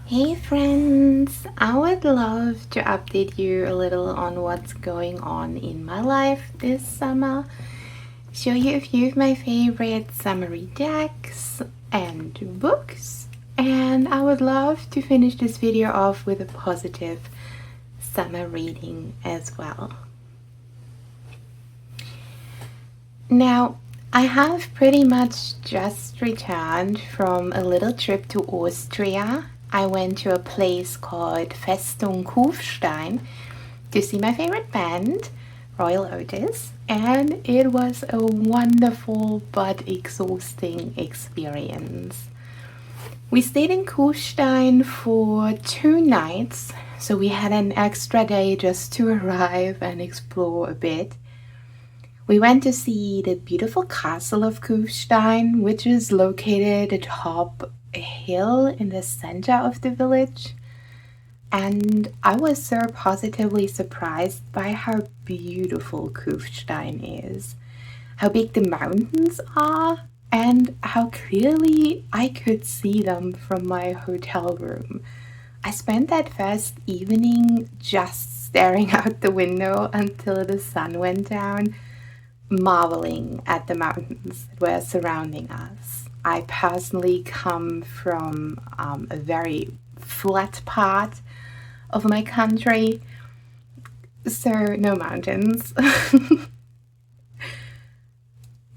Hey friends, I would love to update you a little on what's going on in my life this summer, show you a few of my favorite summery decks and books, and I would love to finish this video off with a positive summer reading as well. Now, I have pretty much just returned from a little trip to Austria. I went to a place called Festung Kufstein to see my favorite band, Royal Otis, and it was a wonderful but exhausting experience. We stayed in Kufstein for 2 nights, so we had an extra day just to arrive and explore a bit. We went to see the beautiful castle of Kufstein, which is located atop a hill in the center of the village. And I was so positively surprised by how beautiful Kufstein is, how big the mountains are, and how clearly I could see them from my hotel room. I spent that first evening just staring out the window until the sun went down, marveling at the mountains that were surrounding us. I personally come from a very flat part of my country, so no mountains.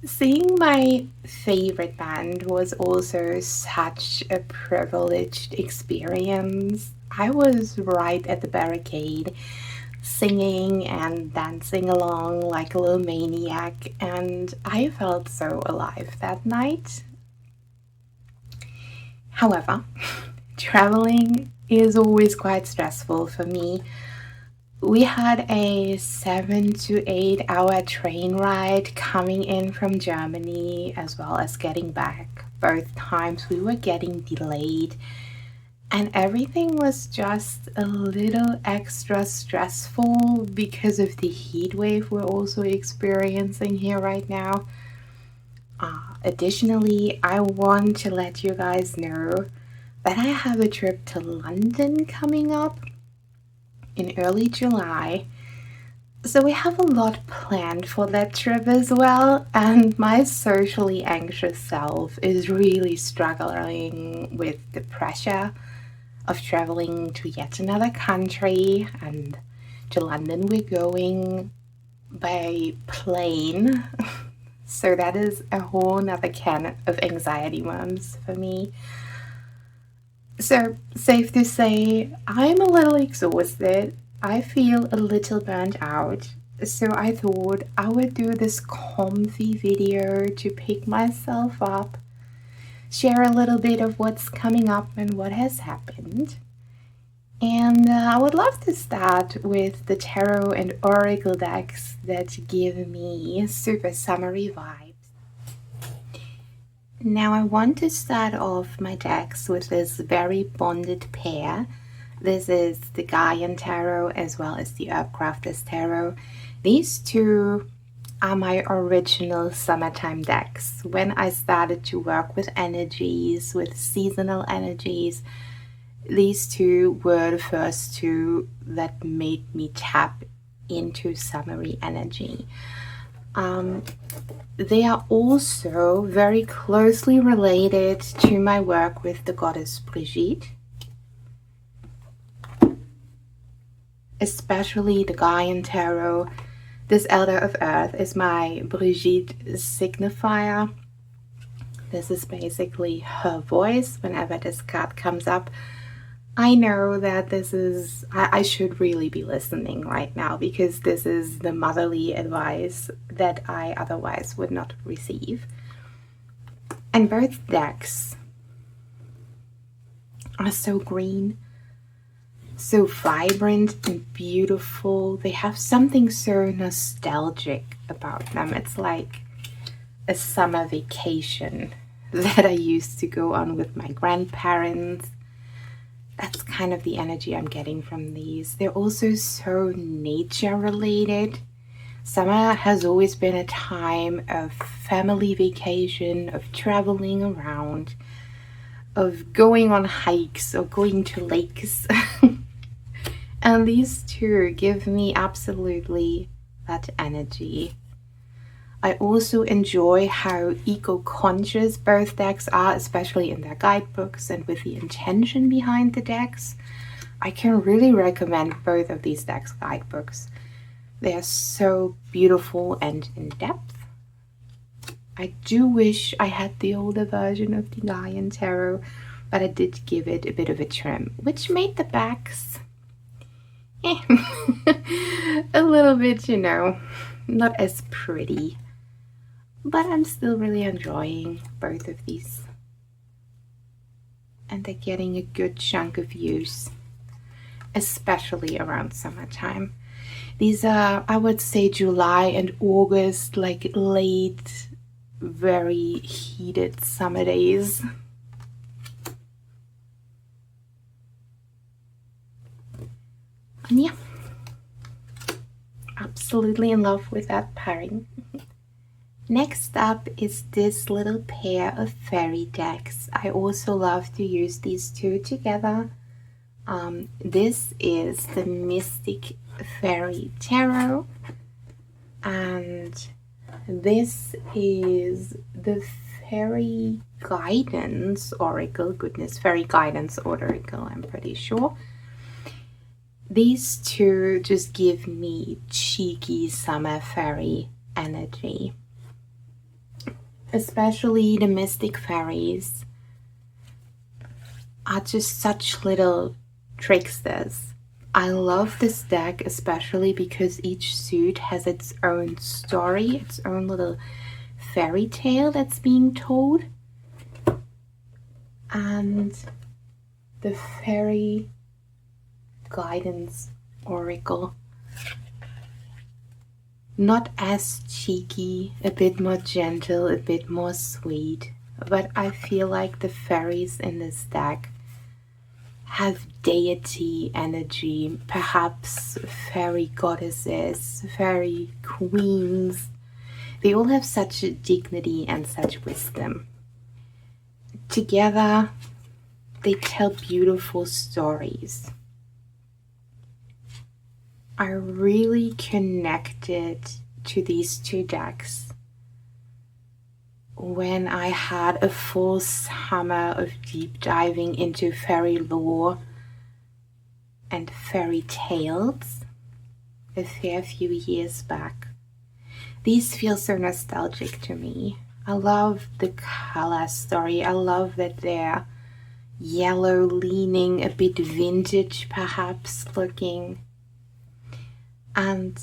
Seeing my favorite band was also such a privileged experience. I was right at the barricade, singing and dancing along like a little maniac, and I felt so alive that night. However, traveling is always quite stressful for me. We had a 7 to 8 hour train ride coming in from Germany as well as getting back. Both times we were getting delayed, and everything was just a little extra stressful because of the heat wave we're also experiencing here right now. Additionally, I want to let you guys know that I have a trip to London coming up in early July. So we have a lot planned for that trip as well, and my socially anxious self is really struggling with the pressure of traveling to yet another country, and to London we're going by plane. So that is a whole nother can of anxiety worms for me. So, safe to say, I'm a little exhausted. I feel a little burnt out. So I thought I would do this comfy video to pick myself up, share a little bit of what's coming up and what has happened. And I would love to start with the tarot and oracle decks that give me super summery vibes. Now I want to start off my decks with this very bonded pair. This is the Gaian Tarot as well as the Earthcrafters Tarot. These two are my original summertime decks. When I started to work with energies, with seasonal energies, these two were the first two that made me tap into summery energy. They are also very closely related to my work with the goddess Brigitte, especially the Gaian Tarot. This Elder of Earth is my Brigitte signifier. This is basically her voice whenever this card comes up. I know that this is, I should really be listening right now because this is the motherly advice that I otherwise would not receive. And both decks are so green, so vibrant and beautiful. They have something so nostalgic about them. It's like a summer vacation that I used to go on with my grandparents. That's kind of the energy I'm getting from these. They're also so nature related. Summer has always been a time of family vacation, of traveling around. of going on hikes or going to lakes. And these two give me absolutely that energy. I also enjoy how eco-conscious both decks are, especially in their guidebooks and with the intention behind the decks. I can really recommend both of these decks' guidebooks. They are so beautiful and in-depth. I do wish I had the older version of the Lion Tarot, but I did give it a bit of a trim, which made the backs a little bit, not as pretty. But I'm still really enjoying both of these. And they're getting a good chunk of use, especially around summertime. These are, I would say, July and August, like late, very heated summer days. And yeah, absolutely in love with that pairing. Next up is this little pair of fairy decks. I also love to use these two together. This is the Mystic Fairy Tarot, and this is the Fairy Guidance Oracle. Goodness, Fairy Guidance Oracle, I'm pretty sure. These two just give me cheeky summer fairy energy. Especially the Mystic Fairies are just such little tricksters. I love this deck especially because each suit has its own story, its own little fairy tale that's being told. And the Fairy Guidance Oracle, not as cheeky, a bit more gentle, a bit more sweet, but I feel like the fairies in this deck have deity energy, perhaps fairy goddesses, fairy queens. They all have such a dignity and such wisdom. Together, they tell beautiful stories. I really connected to these two decks when I had a full summer of deep diving into fairy lore and fairy tales a fair few years back. These feel so nostalgic to me. I love the color story. I love that they're yellow leaning, a bit vintage perhaps looking. And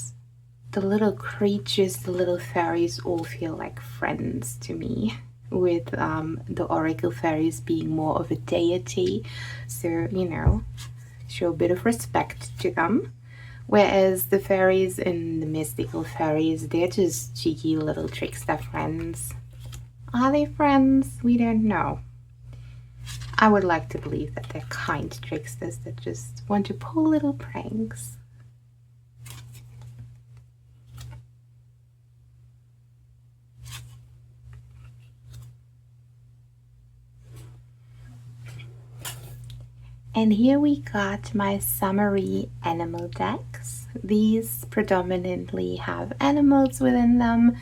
the little creatures, the little fairies all feel like friends to me, with the oracle fairies being more of a deity. So, show a bit of respect to them. Whereas the fairies and the mystical fairies, they're just cheeky little trickster friends. Are they friends? We don't know. I would like to believe that they're kind tricksters that just want to pull little pranks. And here we got my summary animal decks. These predominantly have animals within them,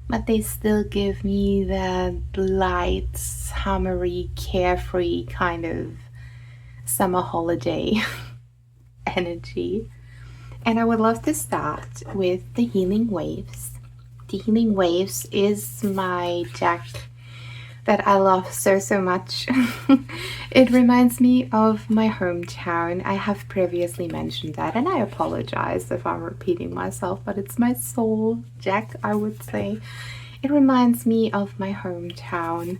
but they still give me that light, summery, carefree kind of summer holiday energy. And I would love to start with the Healing Waves. The Healing Waves is my deck that I love so much. It reminds me of my hometown. I have previously mentioned that, and I apologize if I'm repeating myself, but it's my soul deck, I would say. It reminds me of my hometown.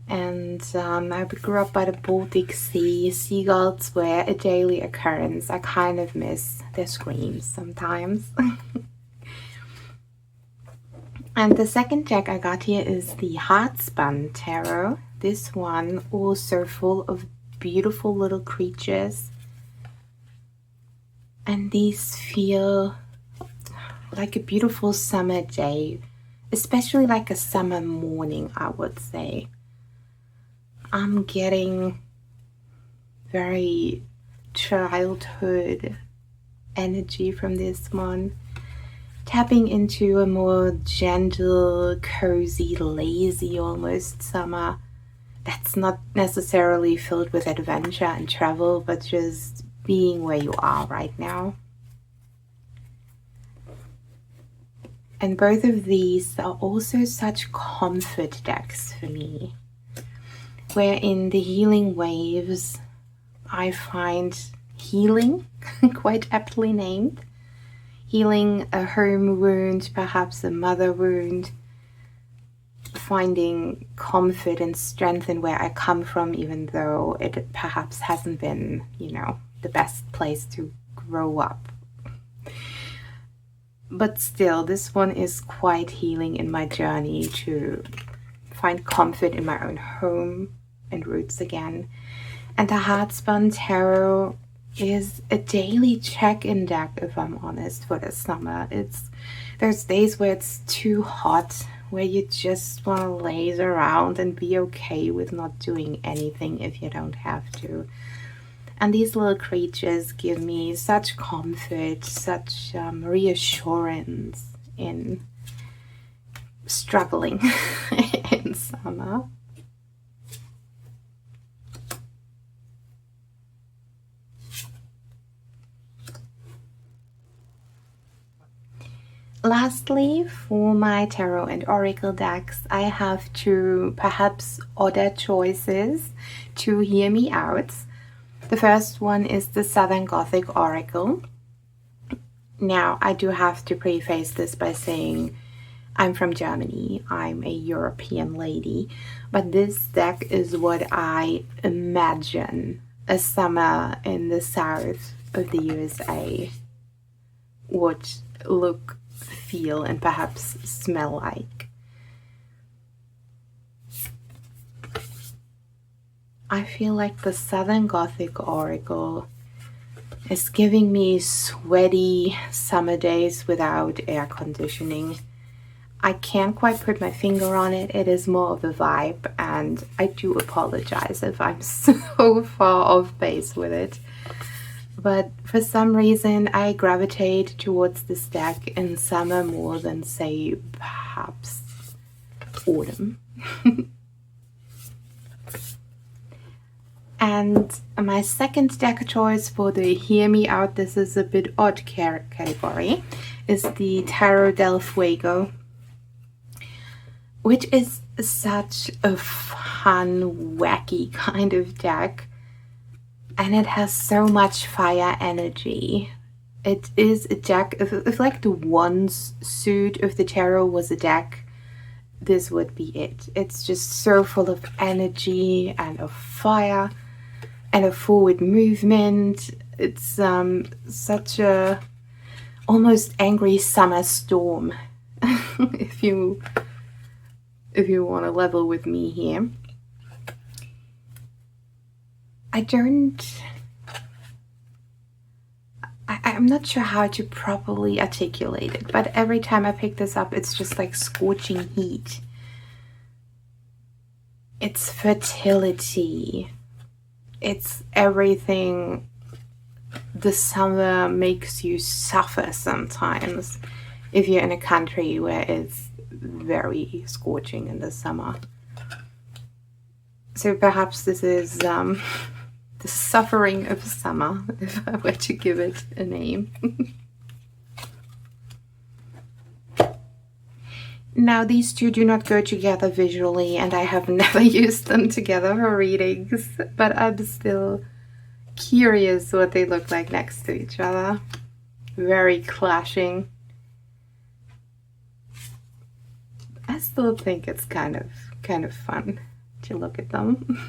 And I grew up by the Baltic Sea. Seagulls were a daily occurrence. I kind of miss their screams sometimes. And the second deck I got here is the Heartspun Tarot. This one also full of beautiful little creatures. And these feel like a beautiful summer day, especially like a summer morning, I would say. I'm getting very childhood energy from this one. Tapping into a more gentle, cozy, lazy almost summer that's not necessarily filled with adventure and travel, but just being where you are right now. And both of these are also such comfort decks for me, where in the healing waves, I find healing, quite aptly named, healing a home wound, perhaps a mother wound, finding comfort and strength in where I come from, even though it perhaps hasn't been, the best place to grow up. But still, this one is quite healing in my journey to find comfort in my own home and roots again. And the Heartspun Tarot is a daily check-in deck, if I'm honest, for the summer. There's days where it's too hot, where you just want to laze around and be okay with not doing anything if you don't have to. And these little creatures give me such comfort, such reassurance in struggling in summer. Lastly, for my tarot and oracle decks, I have two perhaps odder choices to hear me out. The first one is the Southern Gothic Oracle. Now, I do have to preface this by saying I'm from Germany. I'm a European lady, but this deck is what I imagine a summer in the south of the USA would look, feel, and perhaps smell like. I feel like the Southern Gothic Oracle is giving me sweaty summer days without air conditioning. I can't quite put my finger on it. It is more of a vibe, and I do apologize if I'm so far off base with it. But for some reason, I gravitate towards this deck in summer more than, say, perhaps autumn. And my second deck choice for the Hear Me Out, this is a bit odd category, is the Tarot del Fuego, which is such a fun, wacky kind of deck. And it has so much fire energy. It is a deck, if like the Wands suit of the tarot was a deck, this would be it. It's just so full of energy and of fire and a forward movement. It's such a almost angry summer storm, if you want to level with me here. I'm not sure how to properly articulate it, but every time I pick this up, it's just like scorching heat. It's fertility. It's everything the summer makes you suffer sometimes if you're in a country where it's very scorching in the summer. So perhaps this is the suffering of summer, if I were to give it a name. Now, these two do not go together visually, and I have never used them together for readings, but I'm still curious what they look like next to each other. Very clashing. I still think it's kind of fun to look at them.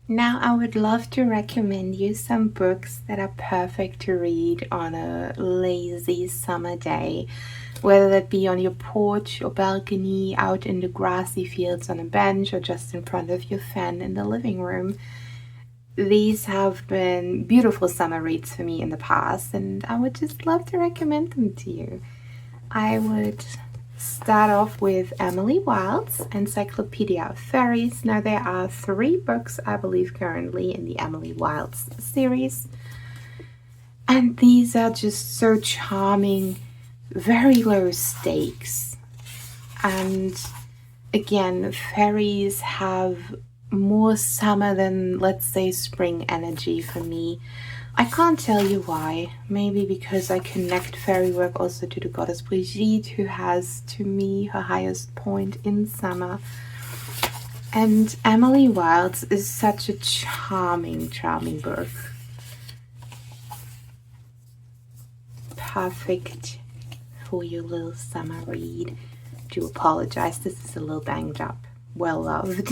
Now, I would love to recommend you some books that are perfect to read on a lazy summer day, whether that be on your porch or balcony, out in the grassy fields on a bench, or just in front of your fan in the living room. these have been beautiful summer reads for me in the past, and I would just love to recommend them to you. I would start off with Emily Wilde's Encyclopedia of Fairies. Now, there are 3 books, I believe, currently in the Emily Wilde's series, and these are just so charming, very low stakes. And again, fairies have more summer than, let's say, spring energy for me. I can't tell you why. Maybe because I connect fairy work also to the goddess Brigitte, who has, to me, her highest point in summer. And Emily Wilde's is such a charming, charming book. Perfect for your little summer read. Do apologize, this is a little banged up. Well loved.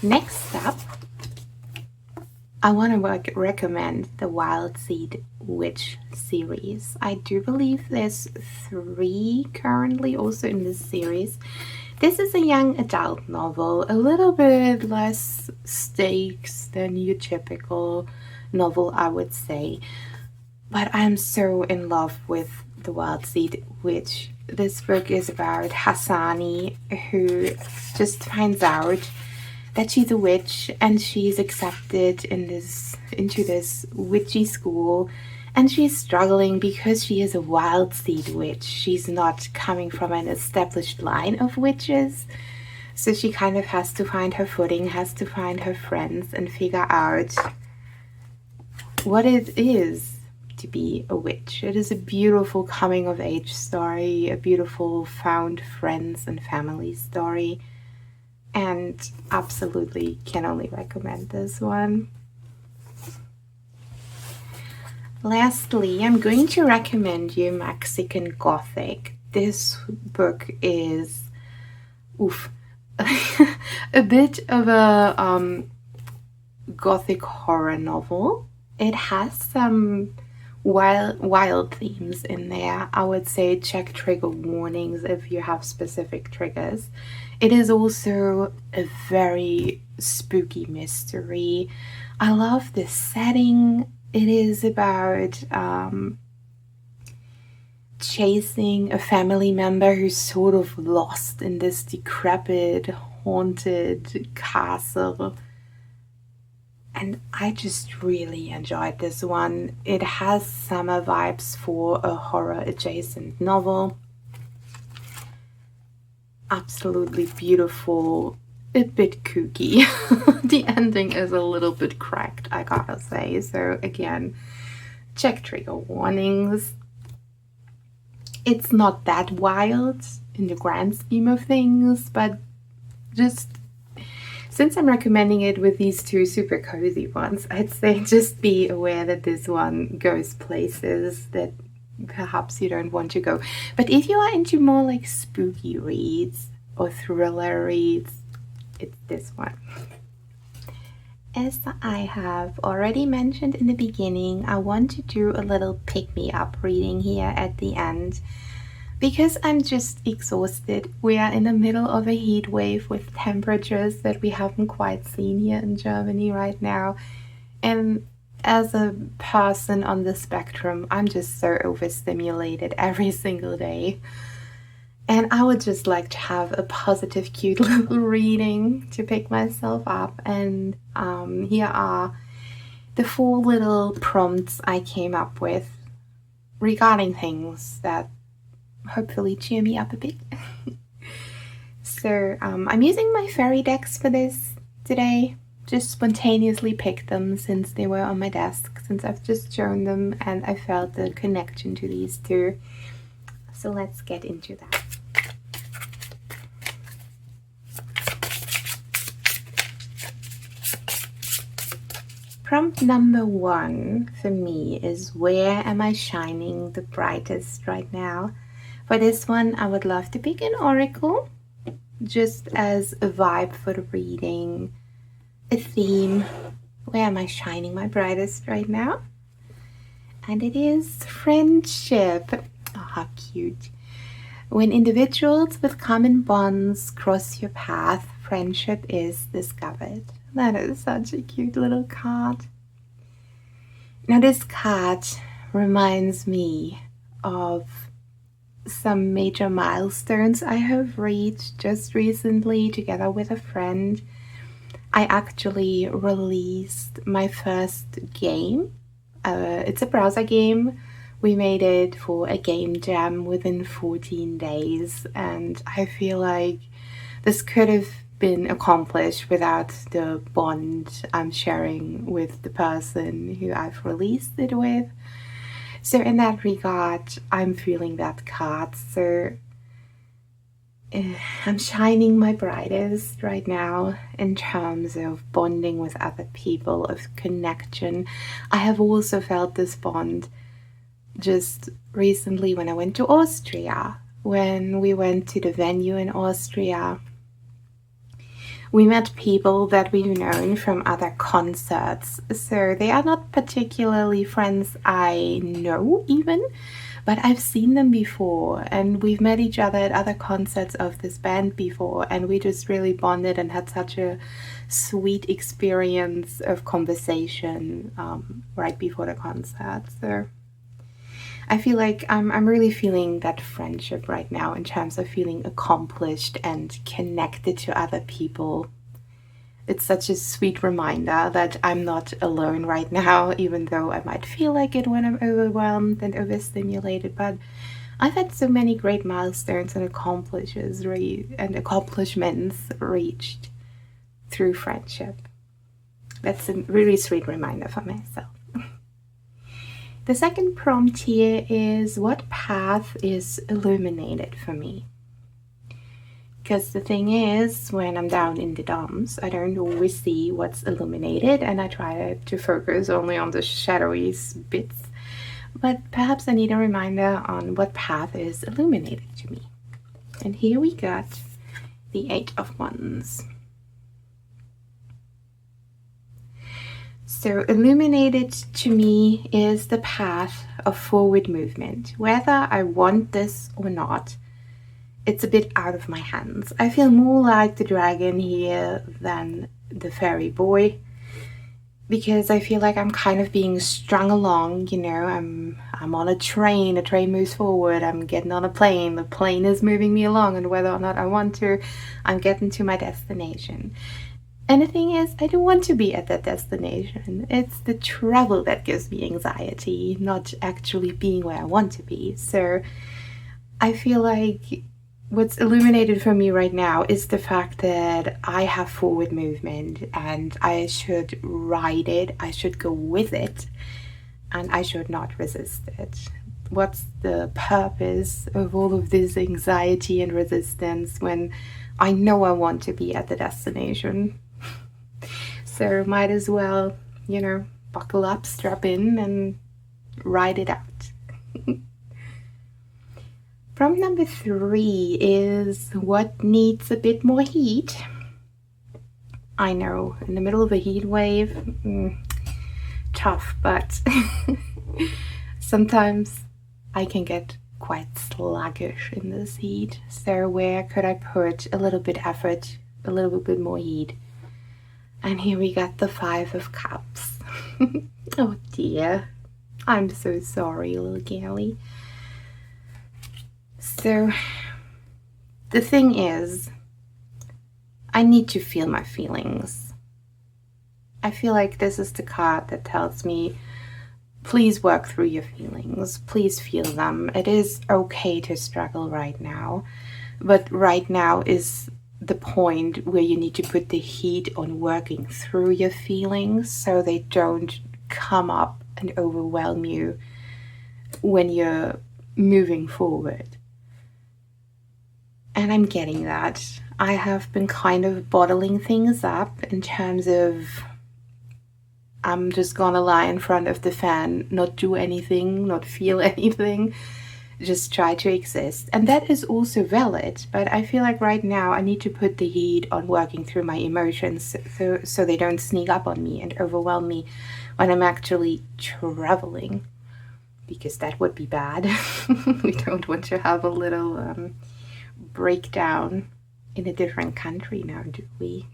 Next up, I want to recommend the Wild Seed Witch series. I do believe there's 3 currently also in this series. This is a young adult novel, a little bit less stakes than your typical novel, I would say. But I'm so in love with the Wild Seed Witch. This book is about Hassani, who just finds out that she's a witch, and she's accepted into this witchy school, and she's struggling because she is a wild seed witch. She's not coming from an established line of witches, so she kind of has to find her footing, has to find her friends, and figure out what it is to be a witch. It is a beautiful coming of age story, a beautiful found friends and family story, and absolutely can only recommend this one. Lastly, I'm going to recommend you Mexican Gothic. This book is a bit of a Gothic horror novel. It has some wild themes in there. I would say check trigger warnings if you have specific triggers. It is also a very spooky mystery. I love the setting. It is about chasing a family member who's sort of lost in this decrepit, haunted castle. And I just really enjoyed this one. It has summer vibes for a horror adjacent novel. Absolutely beautiful, a bit kooky. The ending is a little bit cracked, I gotta say. So again, check trigger warnings. It's not that wild in the grand scheme of things, but just since I'm recommending it with these 2 super cozy ones, I'd say just be aware that this one goes places that perhaps you don't want to go. But if you are into more like spooky reads or thriller reads, it's this one. As I have already mentioned in the beginning, I want to do a little pick-me-up reading here at the end, because I'm just exhausted. We are in the middle of a heat wave with temperatures that we haven't quite seen here in Germany right now. And as a person on the spectrum, I'm just so overstimulated every single day. And I would just like to have a positive, cute little reading to pick myself up. And here are the 4 little prompts I came up with regarding things that hopefully cheer me up a bit. So I'm using my fairy decks for this today. Just spontaneously picked them since they were on my desk, since I've just shown them and I felt the connection to these 2. So let's get into that. Prompt number 1 for me is, where am I shining the brightest right now? For this one, I would love to pick an oracle, just as a vibe for the reading, a theme. Where am I shining my brightest right now? And it is friendship. Oh, how cute. When individuals with common bonds cross your path, friendship is discovered. That is such a cute little cat. Now, this cat reminds me of some major milestones I have reached just recently together with a friend. I actually released my first game. It's a browser game. We made it for a game jam within 14 days, and I feel like this could have been accomplished without the bond I'm sharing with the person who I've released it with. So, in that regard, I'm feeling that card. So, I'm shining my brightest right now in terms of bonding with other people, of connection. I have also felt this bond just recently when I went to Austria. When we went to the venue in Austria, we met people that we've known from other concerts. So they are not particularly friends I know even, but I've seen them before, and we've met each other at other concerts of this band before, and we just really bonded and had such a sweet experience of conversation right before the concert. So I feel like I'm really feeling that friendship right now in terms of feeling accomplished and connected to other people. It's such a sweet reminder that I'm not alone right now, even though I might feel like it when I'm overwhelmed and overstimulated. But I've had so many great milestones and accomplishments reached through friendship. That's a really sweet reminder for myself. The second prompt here is, what path is illuminated for me? Because the thing is, when I'm down in the dumps, I don't always see what's illuminated, and I try to focus only on the shadowy bits. But perhaps I need a reminder on what path is illuminated to me. And here we got the Eight of Wands. So illuminated to me is the path of forward movement. Whether I want this or not, it's a bit out of my hands. I feel more like the dragon here than the fairy boy, because I feel like I'm kind of being strung along, you know. I'm on a train moves forward, I'm getting on a plane, the plane is moving me along, and whether or not I want to, I'm getting to my destination. And the thing is, I don't want to be at that destination. It's the travel that gives me anxiety, not actually being where I want to be. So I feel like what's illuminated for me right now is the fact that I have forward movement and I should ride it, I should go with it, and I should not resist it. What's the purpose of all of this anxiety and resistance when I know I want to be at the destination? So might as well, you know, buckle up, strap in, and ride it out. Prompt number 3 is, what needs a bit more heat? I know, in the middle of a heat wave, tough, but sometimes I can get quite sluggish in this heat. So where could I put a little bit effort, a little bit more heat? And here we got the 5 of Cups. Oh dear, I'm so sorry, little girlie. So the thing is, I need to feel my feelings. I feel like this is the card that tells me, please work through your feelings, please feel them. It is okay to struggle right now, but right now is the point where you need to put the heat on working through your feelings so they don't come up and overwhelm you when you're moving forward. And I'm getting that. I have been kind of bottling things up in terms of, I'm just gonna lie in front of the fan, not do anything, not feel anything, just try to exist. And that is also valid, but I feel like right now I need to put the heat on working through my emotions so they don't sneak up on me and overwhelm me when I'm actually traveling, because that would be bad. We don't want to have a little breakdown in a different country now, do we?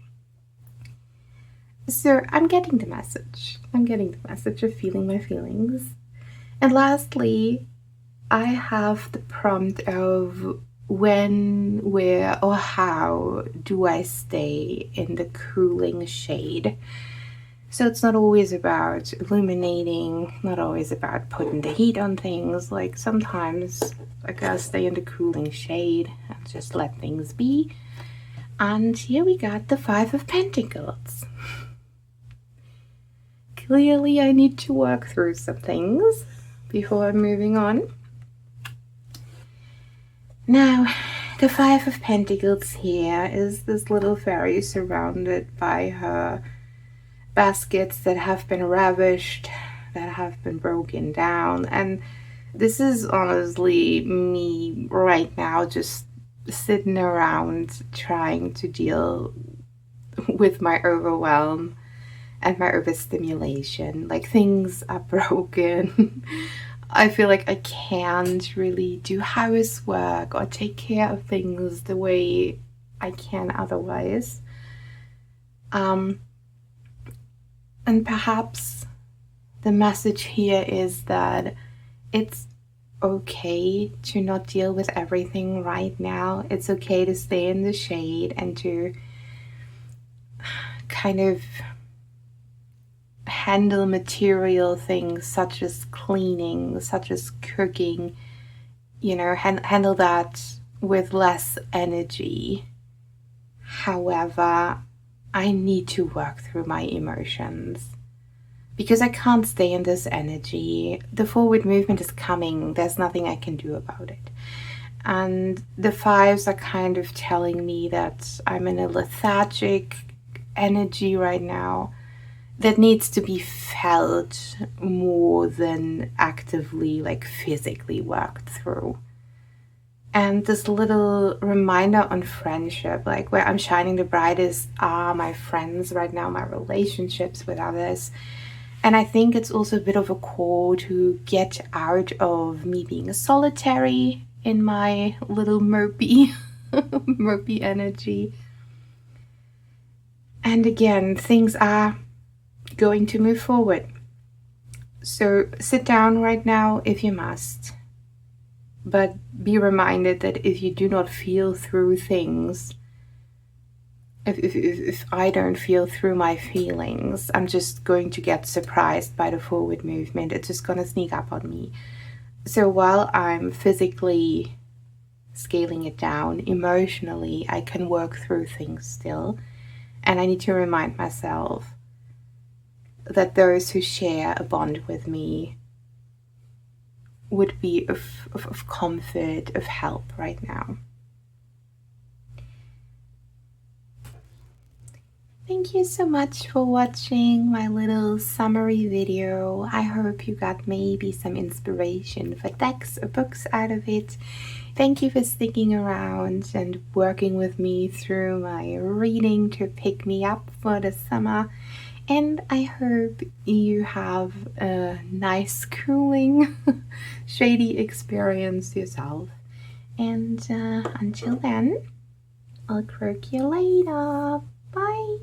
So I'm getting the message. I'm getting the message of feeling my feelings. And lastly, I have the prompt of when, where, or how do I stay in the cooling shade? So it's not always about illuminating, not always about putting the heat on things. Like sometimes I gotta stay in the cooling shade and just let things be. And here we got the Five of Pentacles. Clearly, I need to work through some things before I'm moving on. Now, the Five of Pentacles here is this little fairy surrounded by her baskets that have been ravished, that have been broken down. And this is honestly me right now just sitting around trying to deal with my overwhelm and my overstimulation. Like things are broken. I feel like I can't really do housework or take care of things the way I can otherwise. And perhaps the message here is that it's okay to not deal with everything right now. It's okay to stay in the shade and to kind of handle material things such as cleaning, such as cooking, handle that with less energy. However, I need to work through my emotions because I can't stay in this energy. The forward movement is coming, there's nothing I can do about it. And the fives are kind of telling me that I'm in a lethargic energy right now that needs to be felt more than actively, like physically worked through. And this little reminder on friendship, like where I'm shining the brightest are my friends right now, my relationships with others. And I think it's also a bit of a call to get out of me being solitary in my little mopey, mopey energy. And again, things are going to move forward. So sit down right now if you must. But be reminded that if you do not feel through things, if I don't feel through my feelings, I'm just going to get surprised by the forward movement. It's just going to sneak up on me. So while I'm physically scaling it down, emotionally, I can work through things still. And I need to remind myself that those who share a bond with me would be of comfort, of help right now. Thank you so much for watching my little summary video. I hope you got maybe some inspiration for decks or books out of it. Thank you for sticking around and working with me through my reading to pick me up for the summer. And I hope you have a nice, cooling, shady experience yourself. And until then, I'll croak you later. Bye.